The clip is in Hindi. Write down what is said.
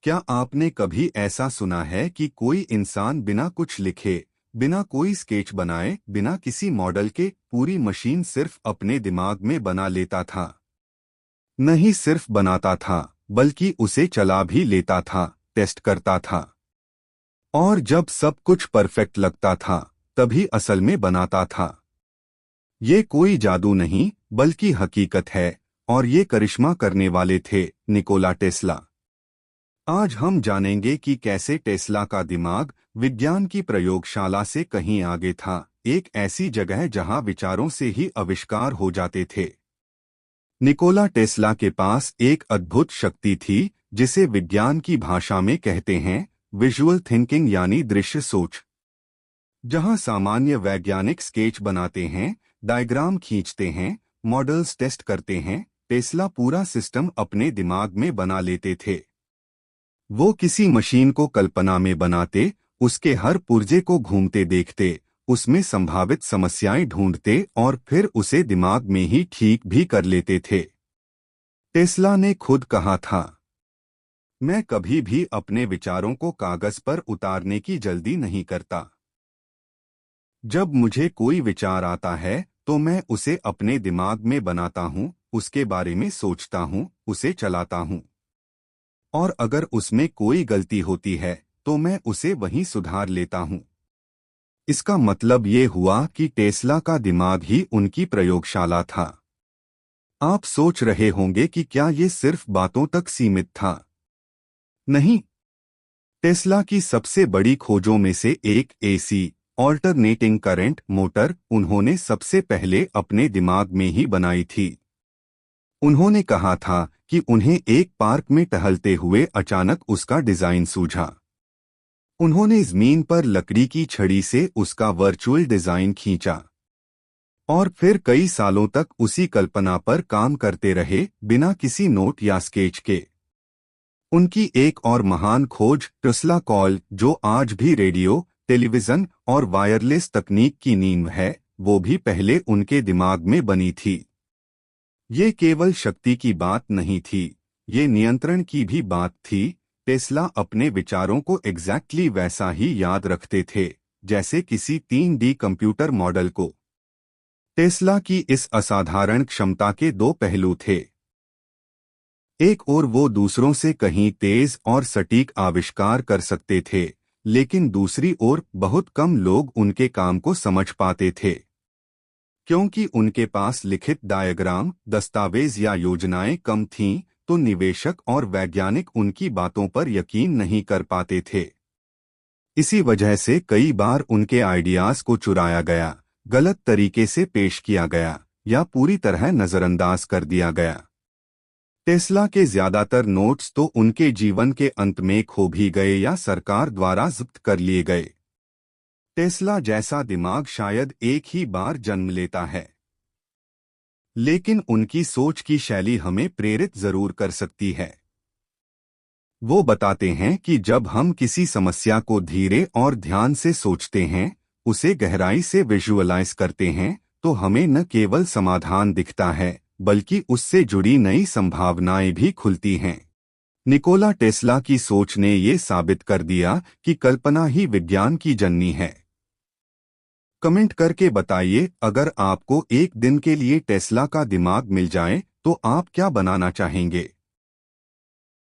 क्या आपने कभी ऐसा सुना है कि कोई इंसान बिना कुछ लिखे, बिना कोई स्केच बनाए, बिना किसी मॉडल के पूरी मशीन सिर्फ अपने दिमाग में बना लेता था? नहीं सिर्फ बनाता था, बल्कि उसे चला भी लेता था, टेस्ट करता था। और जब सब कुछ परफेक्ट लगता था, तभी असल में बनाता था। ये कोई जादू नहीं, बल्कि हकीकत है। और ये करिश्मा करने वाले थे निकोला टेस्ला। आज हम जानेंगे कि कैसे टेस्ला का दिमाग विज्ञान की प्रयोगशाला से कहीं आगे था, एक ऐसी जगह जहां विचारों से ही आविष्कार हो जाते थे। निकोला टेस्ला के पास एक अद्भुत शक्ति थी, जिसे विज्ञान की भाषा में कहते हैं विजुअल थिंकिंग, यानी दृश्य सोच। जहां सामान्य वैज्ञानिक स्केच बनाते हैं, डायग्राम खींचते हैं, मॉडल्स टेस्ट करते हैं, टेस्ला पूरा सिस्टम अपने दिमाग में बना लेते थे। वो किसी मशीन को कल्पना में बनाते, उसके हर पुर्जे को घूमते देखते, उसमें संभावित समस्याएं ढूंढते और फिर उसे दिमाग में ही ठीक भी कर लेते थे। टेस्ला ने खुद कहा था, मैं कभी भी अपने विचारों को कागज पर उतारने की जल्दी नहीं करता। जब मुझे कोई विचार आता है, तो मैं उसे अपने दिमाग में बनाता हूँ, उसके बारे में सोचता हूँ, उसे चलाता हूँ। और अगर उसमें कोई गलती होती है, तो मैं उसे वहीं सुधार लेता हूँ। इसका मतलब ये हुआ कि टेस्ला का दिमाग ही उनकी प्रयोगशाला था। आप सोच रहे होंगे कि क्या ये सिर्फ बातों तक सीमित था? नहीं। टेस्ला की सबसे बड़ी खोजों में से एक एसी ऑल्टरनेटिंग करंट मोटर उन्होंने सबसे पहले अपने दिमाग में ही बनाई थी। उन्होंने कहा था कि उन्हें एक पार्क में टहलते हुए अचानक उसका डिजाइन सूझा। उन्होंने जमीन पर लकड़ी की छड़ी से उसका वर्चुअल डिजाइन खींचा और फिर कई सालों तक उसी कल्पना पर काम करते रहे, बिना किसी नोट या स्केच के। उनकी एक और महान खोज टेस्ला कॉइल, जो आज भी रेडियो, टेलीविजन और वायरलेस तकनीक की नींव है, वो भी पहले उनके दिमाग में बनी थी। ये केवल शक्ति की बात नहीं थी, ये नियंत्रण की भी बात थी। टेस्ला अपने विचारों को एग्जैक्टली वैसा ही याद रखते थे, जैसे किसी 3D कंप्यूटर मॉडल को। टेस्ला की इस असाधारण क्षमता के दो पहलू थे। एक ओर वो दूसरों से कहीं तेज और सटीक आविष्कार कर सकते थे, लेकिन दूसरी ओर बहुत कम लोग उनके काम को समझ पाते थे, क्योंकि उनके पास लिखित डायग्राम, दस्तावेज या योजनाएं कम थीं, तो निवेशक और वैज्ञानिक उनकी बातों पर यकीन नहीं कर पाते थे। इसी वजह से कई बार उनके आइडियाज को चुराया गया, गलत तरीके से पेश किया गया या पूरी तरह नजरअंदाज कर दिया गया। टेस्ला के ज्यादातर नोट्स तो उनके जीवन के अंत में खो भी गए या सरकार द्वारा जब्त कर लिए गए। टेस्ला जैसा दिमाग शायद एक ही बार जन्म लेता है, लेकिन उनकी सोच की शैली हमें प्रेरित जरूर कर सकती है। वो बताते हैं कि जब हम किसी समस्या को धीरे और ध्यान से सोचते हैं, उसे गहराई से विजुअलाइज करते हैं, तो हमें न केवल समाधान दिखता है, बल्कि उससे जुड़ी नई संभावनाएं भी खुलती हैं। निकोला टेस्ला की सोच ने ये साबित कर दिया कि कल्पना ही विज्ञान की जननी है। कमेंट करके बताइए, अगर आपको एक दिन के लिए टेस्ला का दिमाग मिल जाए, तो आप क्या बनाना चाहेंगे?